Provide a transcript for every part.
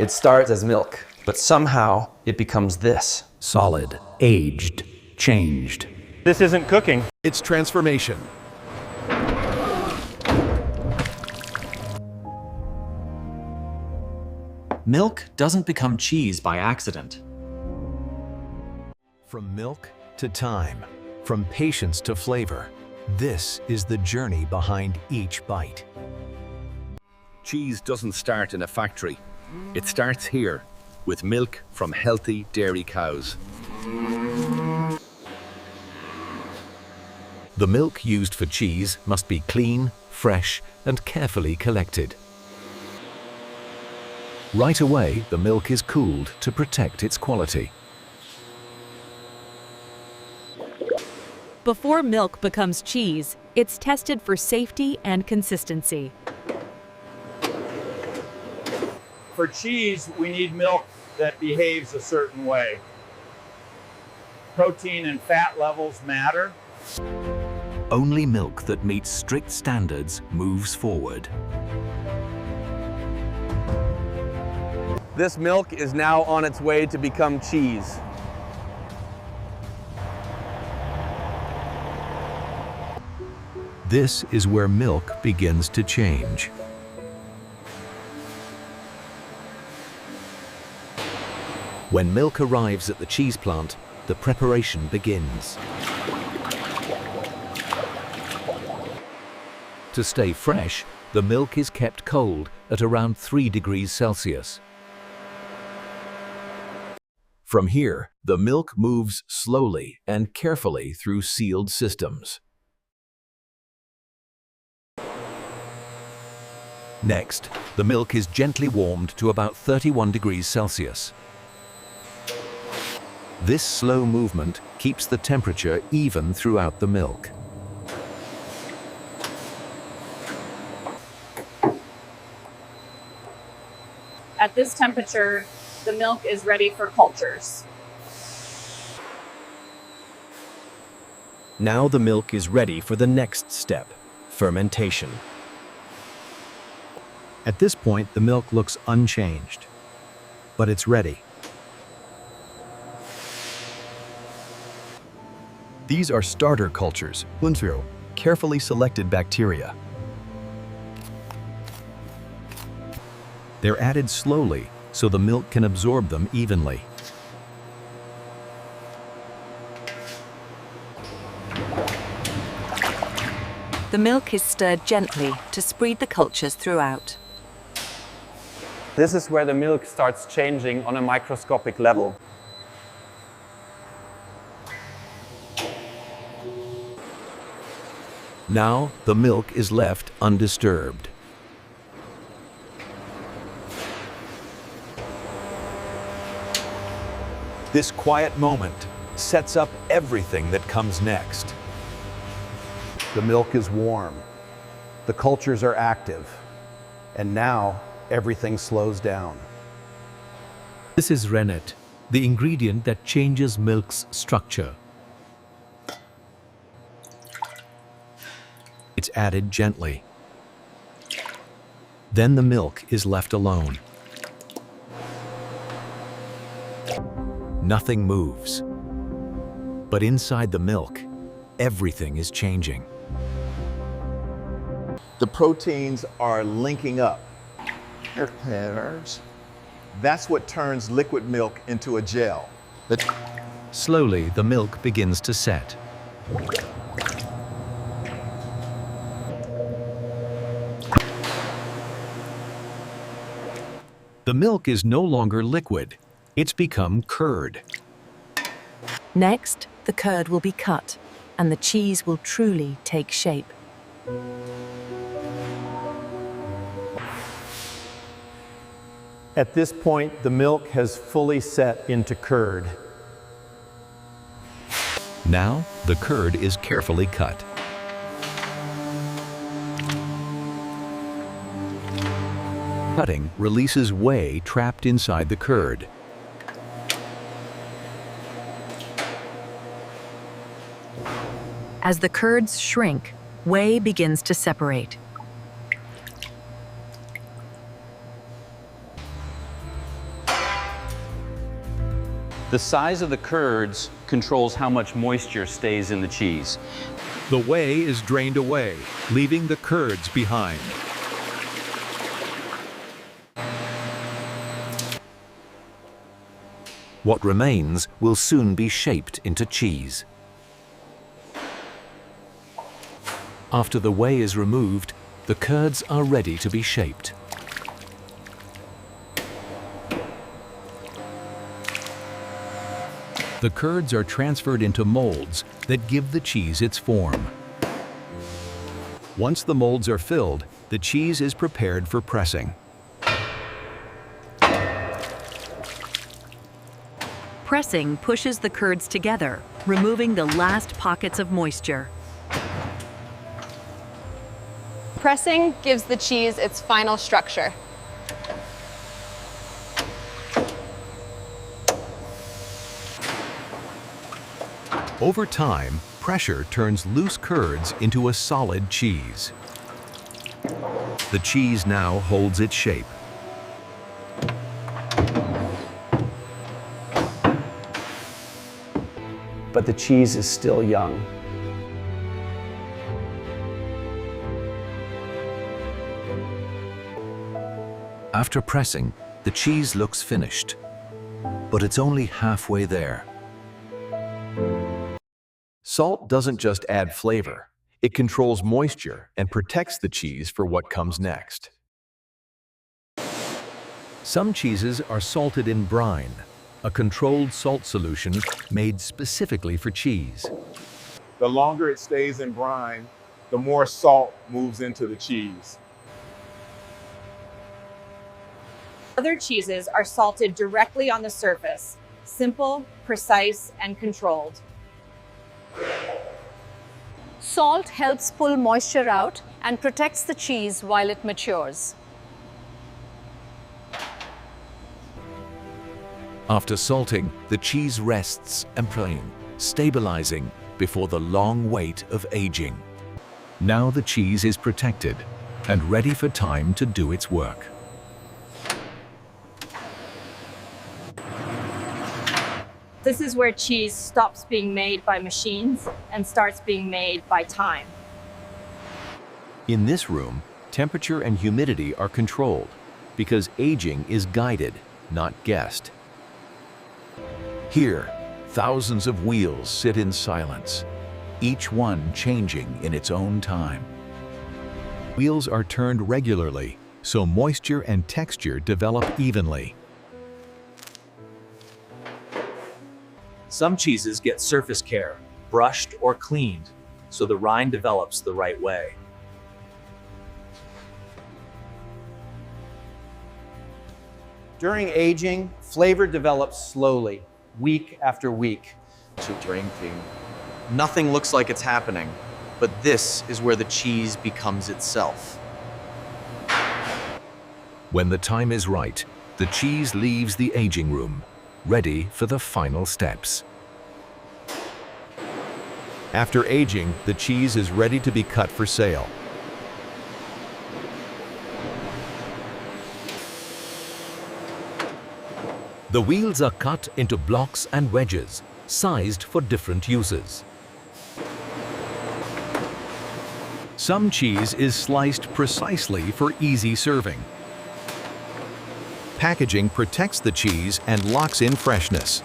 It starts as milk, but somehow it becomes this. Solid, aged, changed. This isn't cooking. It's transformation. Milk doesn't become cheese by accident. From milk to time, from patience to flavor, this is the journey behind each bite. Cheese doesn't start in a factory. It starts here, with milk from healthy dairy cows. The milk used for cheese must be clean, fresh, and carefully collected. Right away, the milk is cooled to protect its quality. Before milk becomes cheese, it's tested for safety and consistency. For cheese, we need milk that behaves a certain way. Protein and fat levels matter. Only milk that meets strict standards moves forward. This milk is now on its way to become cheese. This is where milk begins to change. When milk arrives at the cheese plant, the preparation begins. To stay fresh, the milk is kept cold at around 3 degrees Celsius. From here, the milk moves slowly and carefully through sealed systems. Next, the milk is gently warmed to about 31 degrees Celsius. This slow movement keeps the temperature even throughout the milk. At this temperature, the milk is ready for cultures. Now the milk is ready for the next step, fermentation. At this point, the milk looks unchanged, but it's ready. These are starter cultures, Bunzro, carefully selected bacteria. They're added slowly so the milk can absorb them evenly. The milk is stirred gently to spread the cultures throughout. This is where the milk starts changing on a microscopic level. Now, the milk is left undisturbed. This quiet moment sets up everything that comes next. The milk is warm, the cultures are active, and now everything slows down. This is rennet, the ingredient that changes milk's structure. It's added gently. Then the milk is left alone. Nothing moves. But inside the milk, everything is changing. The proteins are linking up. That's what turns liquid milk into a gel. Slowly, the milk begins to set. The milk is no longer liquid. It's become curd. Next, the curd will be cut, and the cheese will truly take shape. At this point, the milk has fully set into curd. Now, the curd is carefully cut. Cutting releases whey trapped inside the curd. As the curds shrink, whey begins to separate. The size of the curds controls how much moisture stays in the cheese. The whey is drained away, leaving the curds behind. What remains will soon be shaped into cheese. After the whey is removed, the curds are ready to be shaped. The curds are transferred into molds that give the cheese its form. Once the molds are filled, the cheese is prepared for pressing. Pressing pushes the curds together, removing the last pockets of moisture. Pressing gives the cheese its final structure. Over time, pressure turns loose curds into a solid cheese. The cheese now holds its shape. But the cheese is still young. After pressing, the cheese looks finished, but it's only halfway there. Salt doesn't just add flavor, it controls moisture and protects the cheese for what comes next. Some cheeses are salted in brine, a controlled salt solution made specifically for cheese. The longer it stays in brine, the more salt moves into the cheese. Other cheeses are salted directly on the surface, simple, precise, and controlled. Salt helps pull moisture out and protects the cheese while it matures. After salting, the cheese rests and plain, stabilizing before the long wait of aging. Now the cheese is protected and ready for time to do its work. This is where cheese stops being made by machines and starts being made by time. In this room, temperature and humidity are controlled because aging is guided, not guessed. Here, thousands of wheels sit in silence, each one changing in its own time. Wheels are turned regularly, so moisture and texture develop evenly. Some cheeses get surface care, brushed or cleaned, so the rind develops the right way. During aging, flavor develops slowly, week after week. Nothing looks like it's happening, but this is where the cheese becomes itself. When the time is right, the cheese leaves the aging room, ready for the final steps. After aging, the cheese is ready to be cut for sale. The wheels are cut into blocks and wedges, sized for different uses. Some cheese is sliced precisely for easy serving. Packaging protects the cheese and locks in freshness.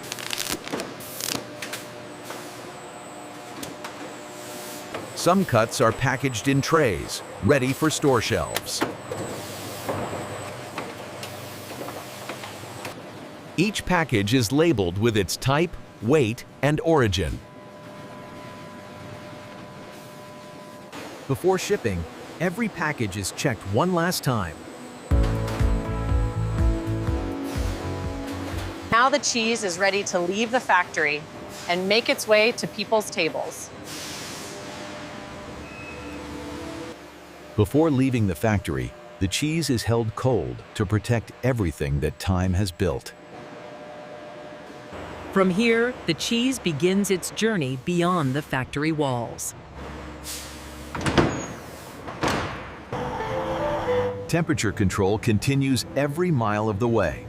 Some cuts are packaged in trays, ready for store shelves. Each package is labeled with its type, weight, and origin. Before shipping, every package is checked one last time. Now the cheese is ready to leave the factory and make its way to people's tables. Before leaving the factory, the cheese is held cold to protect everything that time has built. From here, the cheese begins its journey beyond the factory walls. Temperature control continues every mile of the way.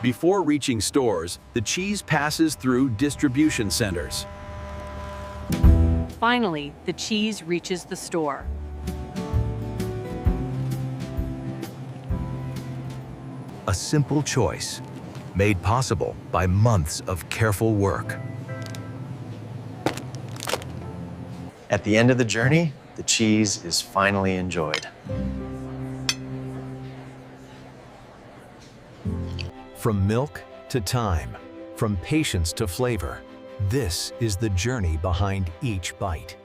Before reaching stores, the cheese passes through distribution centers. Finally, the cheese reaches the store. A simple choice, made possible by months of careful work. At the end of the journey, the cheese is finally enjoyed. From milk to time, from patience to flavor, this is the journey behind each bite.